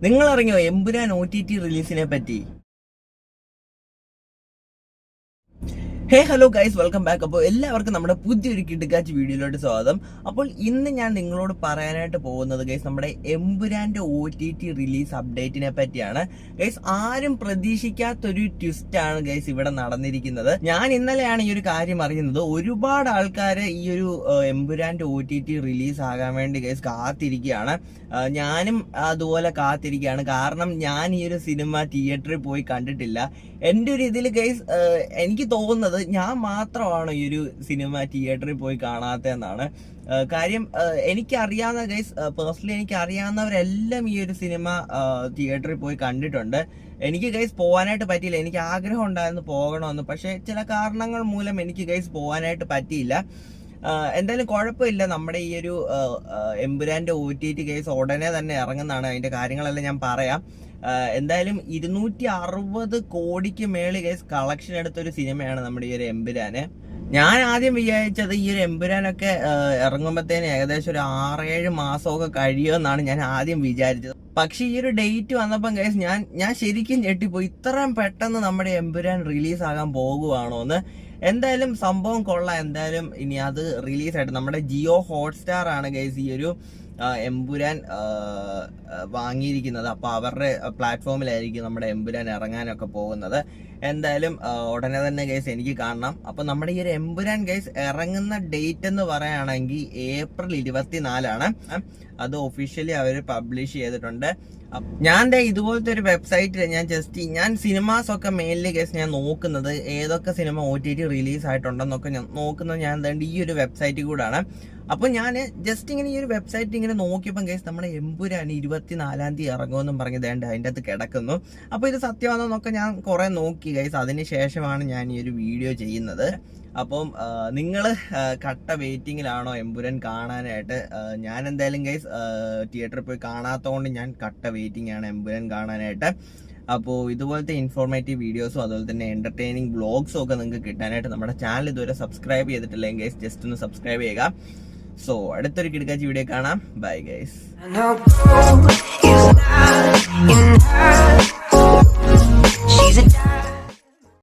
നിങ്ങൾ അറിഞ്ഞോ എമ്പുരാൻ OTT റിലീസിനെ പറ്റി? Hello guys, welcome back. അപ്പോൾ എല്ലാവർക്കും നമ്മുടെ പുതിയൊരു കിടുക്കാച്ച് വീഡിയോയിലോട്ട് സ്വാഗതം. അപ്പോൾ ഇന്ന് ഞാൻ നിങ്ങളോട് പറയാനായിട്ട് പോകുന്നത് ഗൈസ് നമ്മുടെ എമ്പുരാന്റെ OTT റിലീസ് അപ്ഡേറ്റിനെ പറ്റിയാണ്. ഗൈസ് ആരും പ്രതീക്ഷിക്കാത്തൊരു ട്വിസ്റ്റാണ് ഗൈസ് ഇവിടെ നടന്നിരിക്കുന്നത്. ഞാൻ ഇന്നലെയാണ് ഈ ഒരു കാര്യം അറിയുന്നത്. ഒരുപാട് ആൾക്കാർ ഈ ഒരു എമ്പുരാന്റെ OTT റിലീസ് ആകാൻ വേണ്ടി ഗൈസ് കാത്തിരിക്കുകയാണ്. ഞാനും അതുപോലെ കാത്തിരിക്കുകയാണ്. കാരണം ഞാൻ ഈ ഒരു സിനിമ തിയേറ്ററിൽ പോയി കണ്ടിട്ടില്ല. എൻ്റെ ഒരു ഇതിൽ ഗൈസ് എനിക്ക് തോന്നുന്നത് ഞാൻ മാത്രമാണ് ഈ ഒരു സിനിമ തിയേറ്ററിൽ പോയി കാണാത്തതെന്നാണ്. കാര്യം എനിക്കറിയാവുന്ന ഗൈസ്, പേഴ്സണലി എനിക്ക് അറിയാവുന്നവരെല്ലാം ഈ ഒരു സിനിമ തിയേറ്ററിൽ പോയി കണ്ടിട്ടുണ്ട്. എനിക്ക് ഗൈസ് പോകാനായിട്ട് പറ്റിയില്ല. എനിക്ക് ആഗ്രഹം ഉണ്ടായിരുന്നു പോകണമെന്ന്, പക്ഷെ ചില കാരണങ്ങൾ മൂലം എനിക്ക് ഗൈസ് പോകാനായിട്ട് പറ്റിയില്ല. എന്തായാലും കുഴപ്പമില്ല. നമ്മുടെ ഈ ഒരു എമ്പുരാന്റെ OTT കേസ് ഉടനെ തന്നെ ഇറങ്ങുന്നതാണ്. അതിന്റെ കാര്യങ്ങളെല്ലാം ഞാൻ പറയാം. എന്തായാലും 260 കോടിക്ക് മേളിൽ കേസ് കളക്ഷൻ എടുത്തൊരു സിനിമയാണ് നമ്മുടെ ഈ ഒരു എമ്പുരാന്. ഞാൻ ആദ്യം വിചാരിച്ചത് ഈ ഒരു എമ്പുരാനൊക്കെ ഇറങ്ങുമ്പോഴത്തേന് ഏകദേശം ഒരു 6-7 മാസമൊക്കെ കഴിയുമെന്നാണ് ഞാൻ ആദ്യം വിചാരിച്ചത്. പക്ഷെ ഈ ഒരു ഡേറ്റ് വന്നപ്പം കേസ് ഞാൻ ശരിക്കും ഞെട്ടിപ്പോയി. ഇത്രയും പെട്ടെന്ന് നമ്മുടെ എമ്പുരാൻ റിലീസ് ആകാൻ പോകുവാണോ എന്ന്. എന്തായാലും സംഭവം കൊള്ളാം. എന്തായാലും ഇനി അത് റിലീസായിട്ട് നമ്മുടെ ജിയോ ഹോട്ട്സ്റ്റാർ ആണ് ഗൈസ് ഈ ഒരു എമ്പുരാൻ വാങ്ങിയിരിക്കുന്നത്. അപ്പോൾ അവരുടെ പ്ലാറ്റ്ഫോമിലായിരിക്കും നമ്മുടെ എമ്പുരാൻ ഇറങ്ങാനൊക്കെ പോകുന്നത്. എന്തായാലും ഉടനെ തന്നെ ഗൈസ് എനിക്ക് കാണണം. അപ്പോൾ നമ്മുടെ ഈ ഒരു എമ്പുരാൻ ഗൈസ് ഇറങ്ങുന്ന ഡേറ്റ് എന്ന് പറയുകയാണെങ്കിൽ ഏപ്രിൽ 24 അത് ഒഫീഷ്യലി അവർ പബ്ലിഷ് ചെയ്തിട്ടുണ്ട്. ഞാൻ ഇതുപോലത്തെ ഒരു വെബ്സൈറ്റിൽ ഞാൻ സിനിമാസ് ഒക്കെ മെയിൻലി ഗൈസ് ഞാൻ നോക്കുന്നത് ഏതൊക്കെ സിനിമ OTT റിലീസ് ആയിട്ടുണ്ടെന്നൊക്കെ ഞാൻ നോക്കുന്നത് ഞാൻ ഈ ഒരു വെബ്സൈറ്റിൽ കൂടാണ്. അപ്പോൾ ഞാൻ ജസ്റ്റ് ഇങ്ങനെ ഈ ഒരു വെബ്സൈറ്റ് ഇങ്ങനെ നോക്കിയപ്പോൾ ഗൈസ് നമ്മുടെ എമ്പുരാൻ 24 തീയതി ഇറങ്ങുമെന്നും പറഞ്ഞ് അതിൻ്റെ അകത്ത് കിടക്കുന്നു. അപ്പോൾ ഇത് സത്യമാണെന്നൊക്കെ ഞാൻ കുറെ നോക്കി ഗൈസ്. അതിന് ശേഷമാണ് ഞാൻ ഈ ഒരു വീഡിയോ ചെയ്യുന്നത്. അപ്പം നിങ്ങൾ കട്ട വെയിറ്റിങ്ങിലാണോ എമ്പുരാൻ കാണാനായിട്ട്? ഞാൻ എന്തായാലും ഗൈസ് തിയേറ്ററിൽ പോയി കാണാത്തതുകൊണ്ട് ഞാൻ കട്ട വെയിറ്റിംഗ് ആണ് എമ്പുരാൻ കാണാനായിട്ട്. അപ്പോൾ ഇതുപോലത്തെ ഇൻഫോർമേറ്റീവ് വീഡിയോസും അതുപോലെ തന്നെ എന്റർടൈനിങ് വ്ളോഗ്സും ഒക്കെ നിങ്ങൾക്ക് കിട്ടാനായിട്ട് നമ്മുടെ ചാനൽ ഇതുവരെ സബ്സ്ക്രൈബ് ചെയ്തിട്ടില്ലെങ്കിൽ ഗൈസ് ജസ്റ്റ് ഒന്ന് സബ്സ്ക്രൈബ് ചെയ്യുക. സോ അടുത്തൊരു കിടക്കാച്ചി വീഡിയോ കാണാം. Bye guys.